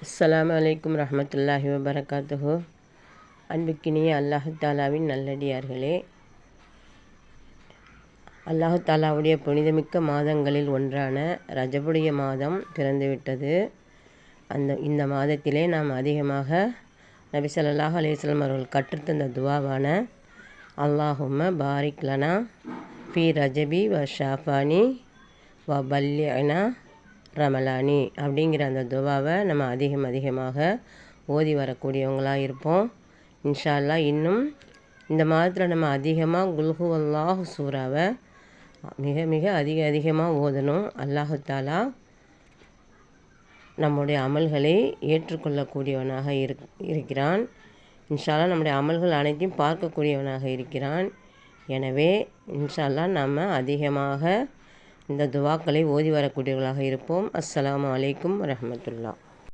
அஸ்ஸலாமு அலைக்கும் ரஹ்மத்துல்லாஹி வபரகாத்துஹு. அன்புக்கினிய அல்லாஹு தாலாவின் நல்லடியார்களே, அல்லாஹு தாலாவுடைய புனிதமிக்க மாதங்களில் ஒன்றான ரஜபுடைய மாதம் பிறந்துவிட்டது. இந்த மாதத்திலே நாம் அதிகமாக நபி ஸல்லல்லாஹு அலைஹி வஸல்லம் அவர்கள் கற்றுத்தந்த துவாவான அல்லாஹும்ம பாரிக் லனா ஃபி ரஜபி வ ஷாஃபானி வ பல்லிஅனா ரமலானி அப்படிங்கிற அந்த துவாவை நம்ம அதிகமாக ஓதி வரக்கூடியவங்களாக இருப்போம். இன்ஷா அல்லாஹ் இன்னும் இந்த மாதத்தில் நம்ம அதிகமாக குல்ஹு அல்லாஹு சூறாவை மிக அதிகமாக ஓதணும். அல்லாஹு தாலா நம்முடைய அமல்களை ஏற்றுக்கொள்ளக்கூடியவனாக இருக்கிறான். இன்ஷா அல்லாஹ் நம்முடைய அமல்கள் அனைத்தையும் பார்க்கக்கூடியவனாக இருக்கிறான். எனவே இன்ஷா அல்லாஹ் நம்ம அதிகமாக இந்த துவாக்களை ஓதி வரக்கூடியவர்களாக இருப்போம். அஸ்ஸலாமு அலைக்கும் வரஹ்மத்துல்லாஹ்.